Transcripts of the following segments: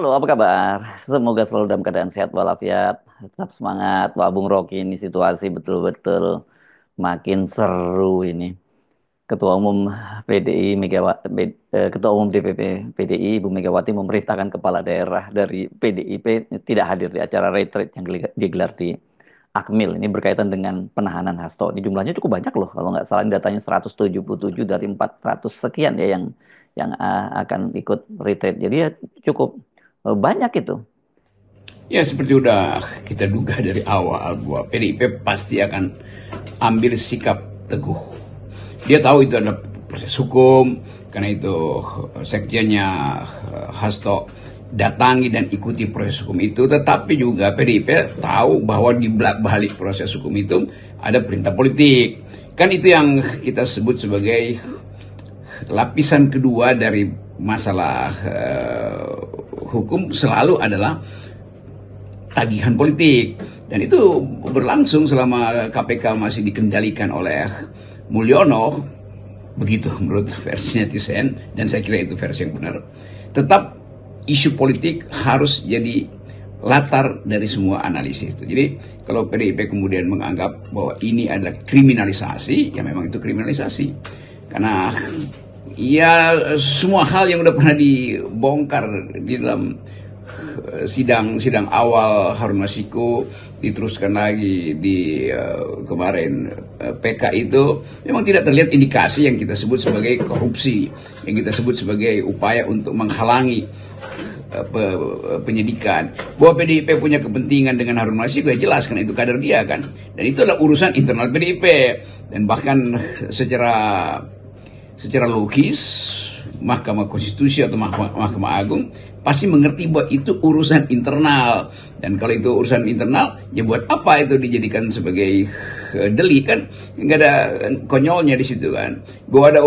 Halo, apa kabar? Semoga selalu dalam keadaan sehat walafiat. Tetap semangat, Pak Bung Rocky. Ini situasi betul-betul makin seru ini. Ketua Umum PDI Megawati, Ketua Umum DPP PDI Ibu Megawati memerintahkan kepala daerah dari PDIP tidak hadir di acara retreat yang digelar di Akmil. Ini berkaitan dengan penahanan Hasto. Ini jumlahnya cukup banyak loh. Kalau nggak salah ini datanya 177 dari 400 sekian ya yang akan ikut retreat. Jadi ya cukup banyak itu. Ya seperti udah kita duga dari awal bahwa PDIP pasti akan ambil sikap teguh. Dia tahu itu ada proses hukum, karena itu sekjennya Hasto datangi dan ikuti proses hukum itu. Tetapi juga PDIP tahu bahwa di balik proses hukum itu ada perintah politik. Kan itu yang kita sebut sebagai lapisan kedua dari masalah hukum selalu adalah tagihan politik, dan itu berlangsung selama KPK masih dikendalikan oleh Mulyono, begitu menurut versi netizen, dan saya kira itu versi yang benar. Tetap isu politik harus jadi latar dari semua analisis itu. Jadi kalau PDIP kemudian menganggap bahwa ini adalah kriminalisasi, ya memang itu kriminalisasi, karena ya semua hal yang udah pernah dibongkar di dalam sidang awal Harun Masiku, diteruskan lagi di kemarin PK itu, memang tidak terlihat indikasi yang kita sebut sebagai korupsi, yang kita sebut sebagai upaya untuk menghalangi penyidikan. Bahwa PDIP punya kepentingan dengan Harun Masiku ya jelas, karena itu kader dia kan, dan itu adalah urusan internal PDIP. Dan bahkan secara logis Mahkamah Konstitusi atau Mahkamah Agung pasti mengerti bahwa itu urusan internal, dan kalau itu urusan internal ya buat apa itu dijadikan sebagai delik, kan nggak ada konyolnya di situ kan. Bahwa ada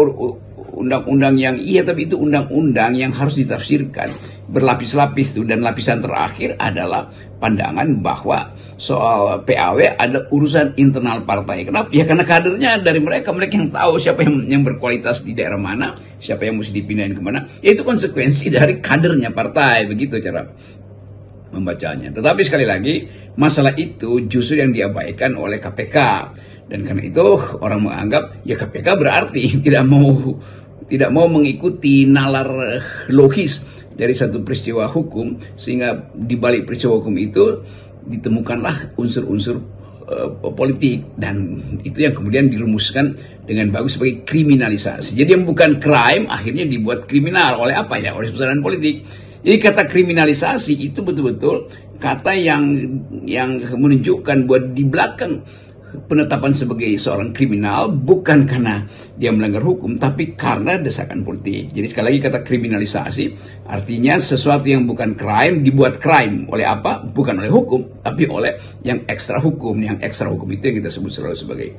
undang-undang yang iya, tapi itu undang-undang yang harus ditafsirkan berlapis-lapis tuh, dan lapisan terakhir adalah pandangan bahwa soal PAW ada urusan internal partai. Kenapa? Ya karena kadernya dari mereka yang tahu siapa yang berkualitas di daerah mana, siapa yang mesti dipindahin kemana. Ya itu konsekuensi dari kadernya partai, begitu cara membacanya. Tetapi sekali lagi, masalah itu justru yang diabaikan oleh KPK, dan karena itu orang menganggap ya KPK berarti tidak mau mengikuti nalar logis dari satu peristiwa hukum, sehingga di balik peristiwa hukum itu ditemukanlah unsur-unsur politik, dan itu yang kemudian dirumuskan dengan bagus sebagai kriminalisasi. Jadi yang bukan crime akhirnya dibuat kriminal oleh apa ya? Oleh pusaran politik. Jadi kata kriminalisasi itu betul-betul kata yang menunjukkan bahwa di belakang penetapan sebagai seorang kriminal bukan karena dia melanggar hukum, tapi karena desakan politik. Jadi sekali lagi, kata kriminalisasi artinya sesuatu yang bukan crime dibuat crime oleh apa? Bukan oleh hukum, tapi oleh yang ekstra hukum. Yang ekstra hukum itu yang kita sebut selalu sebagai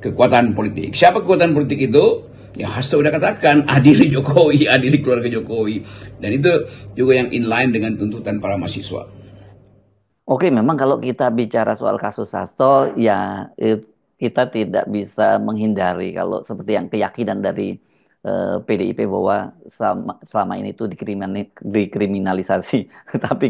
kekuatan politik. Siapa kekuatan politik itu? Ya Hasto udah katakan, adili Jokowi, adili keluarga Jokowi, dan itu juga yang inline dengan tuntutan para mahasiswa. Oke, memang kalau kita bicara soal kasus Hasto, ya kita tidak bisa menghindari kalau seperti yang keyakinan dari PDIP bahwa selama ini itu dikriminalisasi. Tapi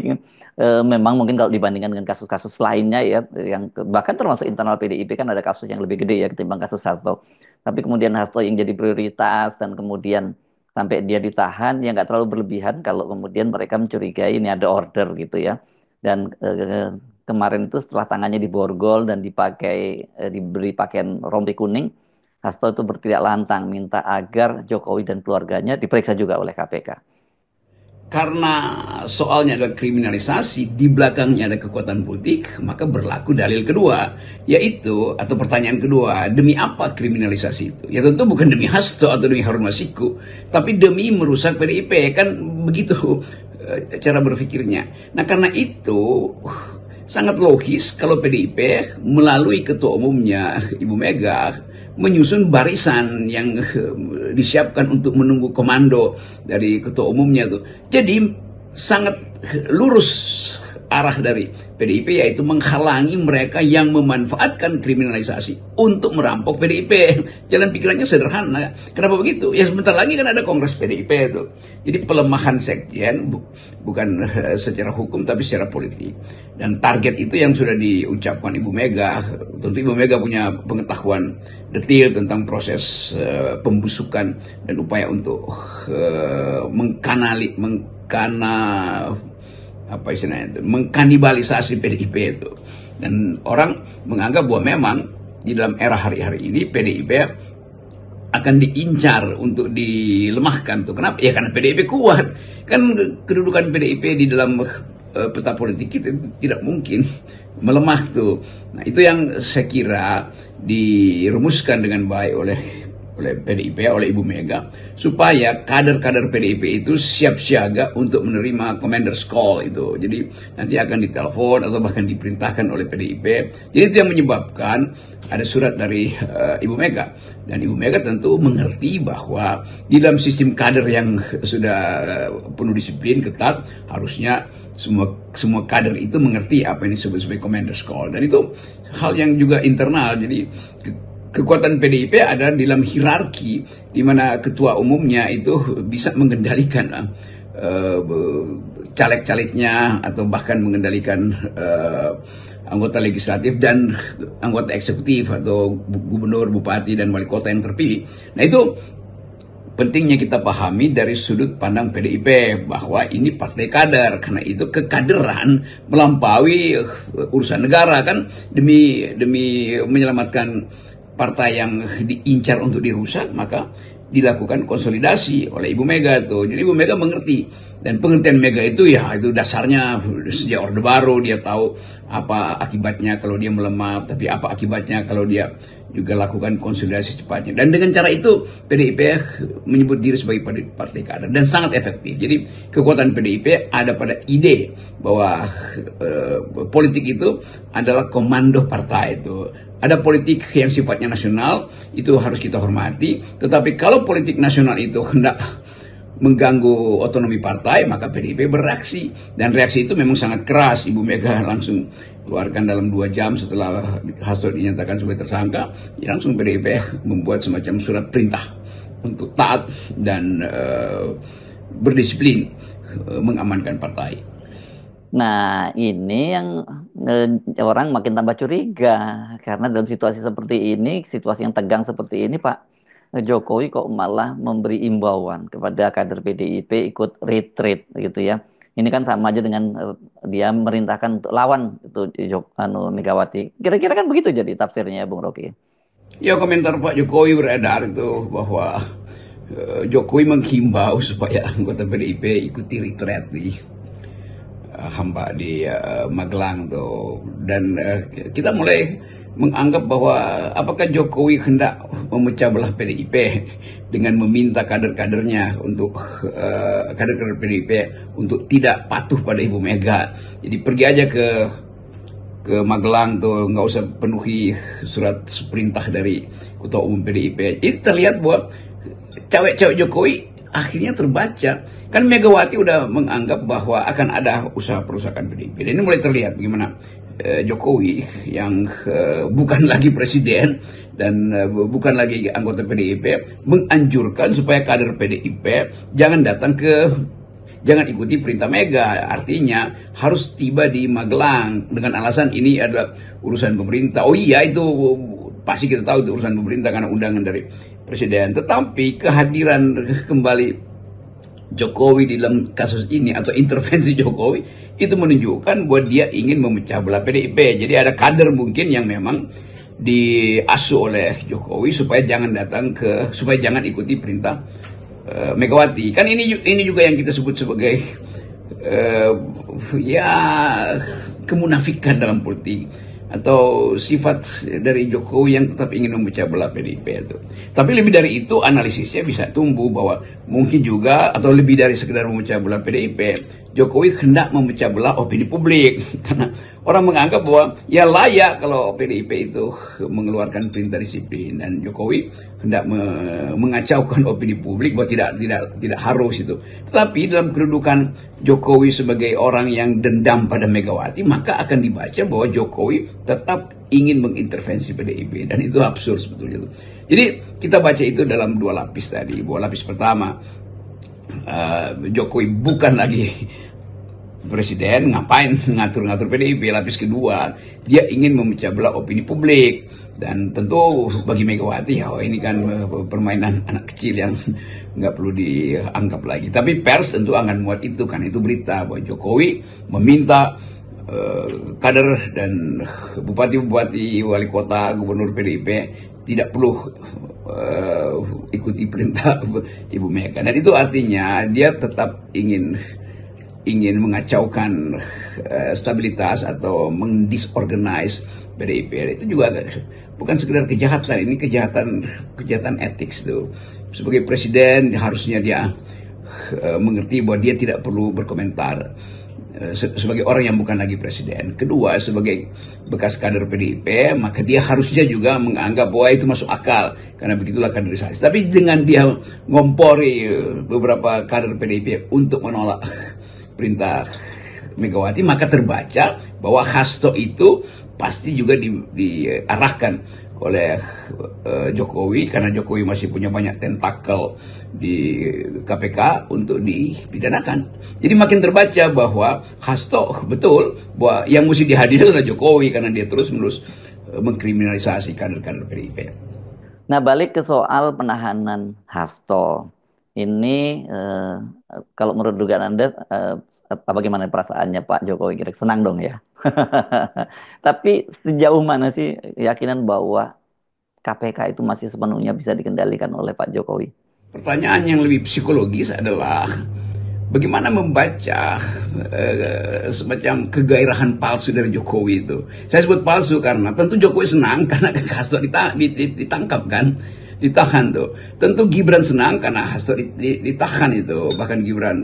memang mungkin kalau dibandingkan dengan kasus-kasus lainnya ya, yang bahkan termasuk internal PDIP kan ada kasus yang lebih gede ya ketimbang kasus Hasto. Tapi kemudian Hasto yang jadi prioritas, dan kemudian sampai dia ditahan, ya nggak terlalu berlebihan kalau kemudian mereka mencurigai ini ada order gitu ya. Dan kemarin itu setelah tangannya diborgol dan diberi pakaian rompi kuning, Hasto itu berteriak lantang minta agar Jokowi dan keluarganya diperiksa juga oleh KPK. Karena soalnya adalah kriminalisasi, di belakangnya ada kekuatan politik, maka berlaku dalil kedua, yaitu, atau pertanyaan kedua, demi apa kriminalisasi itu? Ya tentu bukan demi Hasto atau demi Harun Masiku, tapi demi merusak PDIP, kan begitu cara berpikirnya. Nah karena itu sangat logis kalau PDIP melalui ketua umumnya Ibu Mega menyusun barisan yang disiapkan untuk menunggu komando dari ketua umumnya tuh. Jadi sangat lurus arah dari PDIP, yaitu menghalangi mereka yang memanfaatkan kriminalisasi untuk merampok PDIP. Jalan pikirannya sederhana. Kenapa begitu? Ya sebentar lagi kan ada Kongres PDIP itu. Jadi pelemahan sekjen bukan secara hukum tapi secara politik. Dan target itu yang sudah diucapkan Ibu Mega. Tentu Ibu Mega punya pengetahuan detail tentang proses pembusukan dan upaya untuk mengkanibalisasi PDIP itu. Dan orang menganggap bahwa memang di dalam era hari-hari ini PDIP akan diincar untuk dilemahkan tuh. Kenapa? Ya karena PDIP kuat. Kan kedudukan PDIP di dalam peta politik kita tidak mungkin melemah tuh. Nah, itu yang saya kira dirumuskan dengan baik oleh PDIP, oleh Ibu Mega, supaya kader-kader PDIP itu siap siaga untuk menerima commander's call itu. Jadi nanti akan ditelepon atau bahkan diperintahkan oleh PDIP. Jadi itu yang menyebabkan ada surat dari Ibu Mega. Dan Ibu Mega tentu mengerti bahwa di dalam sistem kader yang sudah penuh disiplin, ketat, harusnya semua kader itu mengerti apa yang disebut sebagai commander's call. Dan itu hal yang juga internal. Jadi kekuatan PDIP ada di dalam hierarki di mana ketua umumnya itu bisa mengendalikan caleg-calegnya atau bahkan mengendalikan anggota legislatif dan anggota eksekutif atau gubernur, bupati dan wali kota yang terpilih. Nah, itu pentingnya kita pahami dari sudut pandang PDIP bahwa ini partai kader, karena itu kekaderan melampaui urusan negara kan, demi menyelamatkan partai yang diincar untuk dirusak, maka dilakukan konsolidasi oleh Ibu Mega tuh. Jadi Ibu Mega mengerti, dan pengertian Mega itu ya itu dasarnya sejak Orde Baru. Dia tahu apa akibatnya kalau dia melemah, tapi apa akibatnya kalau dia juga lakukan konsolidasi cepatnya. Dan dengan cara itu PDIP menyebut diri sebagai partai kader dan sangat efektif. Jadi kekuatan PDIP ada pada ide bahwa politik itu adalah komando partai itu. Ada politik yang sifatnya nasional, itu harus kita hormati. Tetapi kalau politik nasional itu hendak mengganggu otonomi partai, maka PDIP bereaksi. Dan reaksi itu memang sangat keras. Ibu Mega langsung keluarkan dalam 2 jam setelah Hasto dinyatakan sebagai tersangka. Ya langsung PDIP membuat semacam surat perintah untuk taat dan berdisiplin mengamankan partai. Nah, ini yang orang makin tambah curiga karena dalam situasi seperti ini, situasi yang tegang seperti ini, Pak Jokowi kok malah memberi imbauan kepada kader PDIP ikut retreat gitu ya. Ini kan sama aja dengan dia merintahkan untuk lawan itu Megawati. Kira-kira kan begitu jadi tafsirnya, Bung Rocky. Ya, komentar Pak Jokowi beredar itu bahwa Jokowi menghimbau supaya anggota PDIP ikuti retreat di hamba di Magelang tuh. Dan kita mulai menganggap bahwa apakah Jokowi hendak memecah belah PDIP dengan meminta kader-kadernya untuk kader-kader PDIP untuk tidak patuh pada Ibu Mega. Jadi pergi aja ke Magelang tuh, nggak usah penuhi surat perintah dari Ketua Umum PDIP. Itu terlihat bahwa cewek-cewek Jokowi akhirnya terbaca. Kan Megawati udah menganggap bahwa akan ada usaha perusakan PDIP. Dan ini mulai terlihat bagaimana Jokowi yang bukan lagi presiden dan bukan lagi anggota PDIP menganjurkan supaya kader PDIP jangan ikuti perintah Mega. Artinya harus tiba di Magelang dengan alasan ini adalah urusan pemerintah. Oh iya, itu pasti kita tahu itu urusan pemerintah karena undangan dari presiden. Tetapi kehadiran kembali Jokowi di dalam kasus ini atau intervensi Jokowi itu menunjukkan bahwa dia ingin memecah belah PDIP. Jadi ada kader mungkin yang memang diasuh oleh Jokowi supaya jangan ikuti perintah Megawati. Kan ini juga yang kita sebut sebagai kemunafikan dalam politik atau sifat dari Jokowi yang tetap ingin memecah belah PDIP itu. Tapi lebih dari itu analisisnya bisa tumbuh bahwa mungkin juga atau lebih dari sekedar memecah belah PDIP, Jokowi hendak memecah belah opini publik karena orang menganggap bahwa ya layak kalau PDIP itu mengeluarkan perintah disiplin, dan Jokowi hendak mengacaukan opini publik bahwa tidak harus itu. Tetapi dalam kedudukan Jokowi sebagai orang yang dendam pada Megawati, maka akan dibaca bahwa Jokowi tetap ingin mengintervensi PDIP, dan itu absurd sebetulnya itu. Jadi kita baca itu dalam dua lapis tadi. Bahwa lapis pertama, Jokowi bukan lagi presiden, ngapain ngatur-ngatur PDIP. Lapis kedua, dia ingin memecah belah opini publik, dan tentu bagi Megawati ya ini kan permainan anak kecil yang nggak perlu dianggap lagi. Tapi pers tentu akan muat itu, kan itu berita bahwa Jokowi meminta kader dan bupati-bupati, wali kota, gubernur PDIP tidak perlu ikuti perintah Ibu Mega, dan itu artinya dia tetap ingin mengacaukan stabilitas atau mendisorganize PDIP. Itu juga bukan sekedar kejahatan, ini kejahatan etik itu. Sebagai presiden harusnya dia mengerti bahwa dia tidak perlu berkomentar sebagai orang yang bukan lagi presiden. Kedua, sebagai bekas kader PDIP, maka dia harusnya juga menganggap bahwa itu masuk akal, karena begitulah kaderisasi. Tapi dengan dia ngompori beberapa kader PDIP untuk menolak perintah Megawati, maka terbaca bahwa Hasto itu pasti juga diarahkan oleh Jokowi, karena Jokowi masih punya banyak tentakel di KPK untuk dipidanakan. Jadi makin terbaca bahwa Hasto betul bahwa yang mesti dihadirkan adalah Jokowi, karena dia terus-menerus mengkriminalisasi kader-kader PDIP. Nah, balik ke soal penahanan Hasto ini, kalau menurut dugaan Anda, bagaimana perasaannya Pak Jokowi? Kira senang dong ya. Tapi sejauh mana sih keyakinan bahwa KPK itu masih sepenuhnya bisa dikendalikan oleh Pak Jokowi? Pertanyaan yang lebih psikologis adalah bagaimana membaca semacam kegairahan palsu dari Jokowi itu. Saya sebut palsu karena tentu Jokowi senang karena Hasto ditangkap kan, ditahan tuh. Tentu Gibran senang karena Hasto ditahan itu. Bahkan Gibran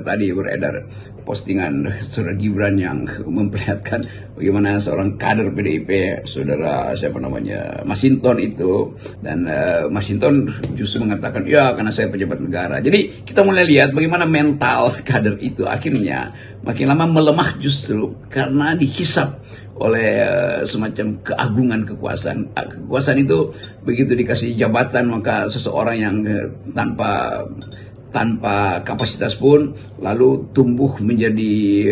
tadi beredar postingan saudara Gibran yang memperlihatkan bagaimana seorang kader PDIP, saudara siapa namanya, Masinton itu, dan Masinton justru mengatakan ya karena saya pejabat negara. Jadi kita mulai lihat bagaimana mental kader itu akhirnya makin lama melemah justru karena dihisap oleh semacam keagungan kekuasaan. Kekuasaan itu begitu dikasih jabatan, maka seseorang yang tanpa kapasitas pun lalu tumbuh menjadi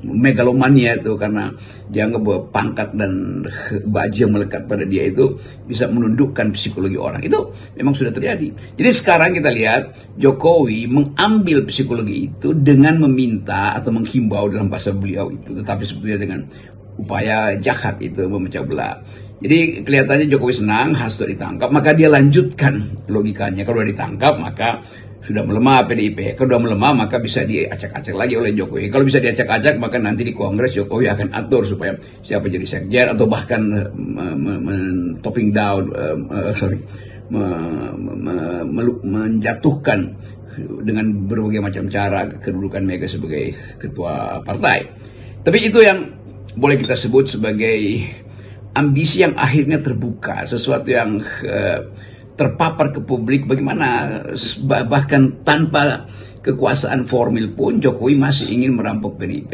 megalomania itu, karena dianggap bahwa pangkat dan baju yang melekat pada dia itu bisa menundukkan psikologi orang. Itu memang sudah terjadi. Jadi sekarang kita lihat Jokowi mengambil psikologi itu dengan meminta atau menghimbau dalam bahasa beliau itu, tetapi sebetulnya dengan upaya jahat itu memecah belah. Jadi kelihatannya Jokowi senang Hasto ditangkap, maka dia lanjutkan logikanya. Kalau sudah ditangkap maka sudah melemah PDIP. Kalau sudah melemah maka bisa diacak-acak lagi oleh Jokowi. Kalau bisa diacak-acak maka nanti di Kongres Jokowi akan atur supaya siapa jadi sekjen, atau bahkan topping down, menjatuhkan dengan berbagai macam cara kedudukan Mega sebagai ketua partai. Tapi itu yang boleh kita sebut sebagai ambisi yang akhirnya terbuka, sesuatu yang terpapar ke publik, bagaimana bahkan tanpa kekuasaan formil pun Jokowi masih ingin merampok PDIP.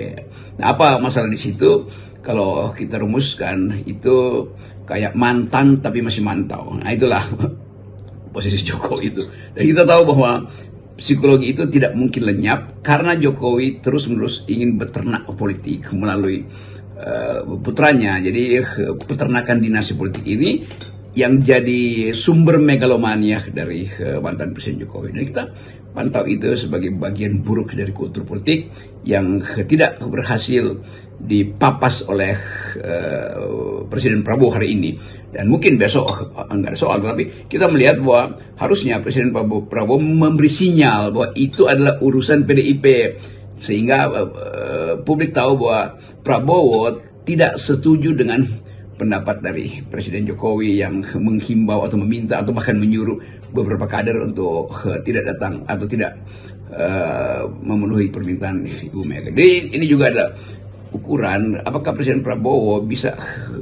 Nah, apa masalah di situ? Kalau kita rumuskan itu kayak mantan tapi masih mantau. Nah, itulah posisi Jokowi itu. Dan kita tahu bahwa psikologi itu tidak mungkin lenyap karena Jokowi terus-menerus ingin beternak politik melalui putranya. Jadi peternakan dinasti politik ini yang jadi sumber megalomania dari mantan Presiden Jokowi. Dan kita pantau itu sebagai bagian buruk dari kultur politik yang tidak berhasil dipapas oleh Presiden Prabowo hari ini. Dan mungkin besok enggak ada soal, tapi kita melihat bahwa harusnya Presiden Prabowo memberi sinyal bahwa itu adalah urusan PDIP, sehingga publik tahu bahwa Prabowo tidak setuju dengan pendapat dari Presiden Jokowi yang menghimbau atau meminta atau bahkan menyuruh beberapa kader untuk tidak datang atau tidak memenuhi permintaan Ibu Mega. Jadi ini juga ada ukuran apakah Presiden Prabowo bisa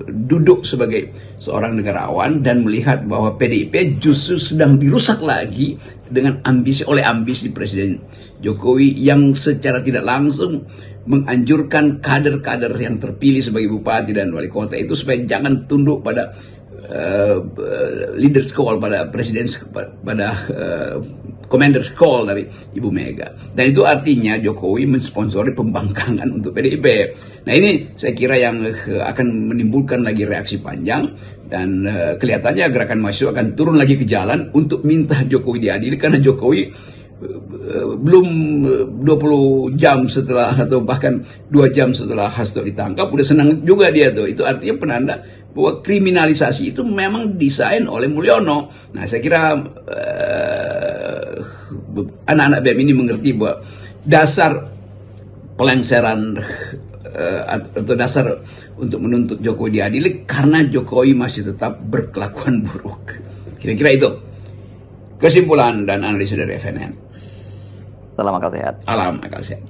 duduk sebagai seorang negarawan dan melihat bahwa PDIP justru sedang dirusak lagi dengan oleh ambisi Presiden Jokowi yang secara tidak langsung menganjurkan kader-kader yang terpilih sebagai bupati dan wali kota itu supaya jangan tunduk pada leaders call, pada presiden, pada commander's call dari Ibu Mega. Dan itu artinya Jokowi mensponsori pembangkangan untuk PDIP. Nah ini saya kira yang akan menimbulkan lagi reaksi panjang dan kelihatannya gerakan mahasiswa akan turun lagi ke jalan untuk minta Jokowi diadili karena Jokowi belum 20 jam setelah atau bahkan 2 jam setelah Hasto ditangkap udah senang juga dia tuh. Itu artinya penanda bahwa kriminalisasi itu memang desain oleh Mulyono. Nah saya kira anak-anak BEM ini mengerti bahwa dasar pelengseran atau dasar untuk menuntut Jokowi diadili karena Jokowi masih tetap berkelakuan buruk. Kira-kira itu kesimpulan dan analisa dari FNN. Salam akal sehat. Alam akal sehat.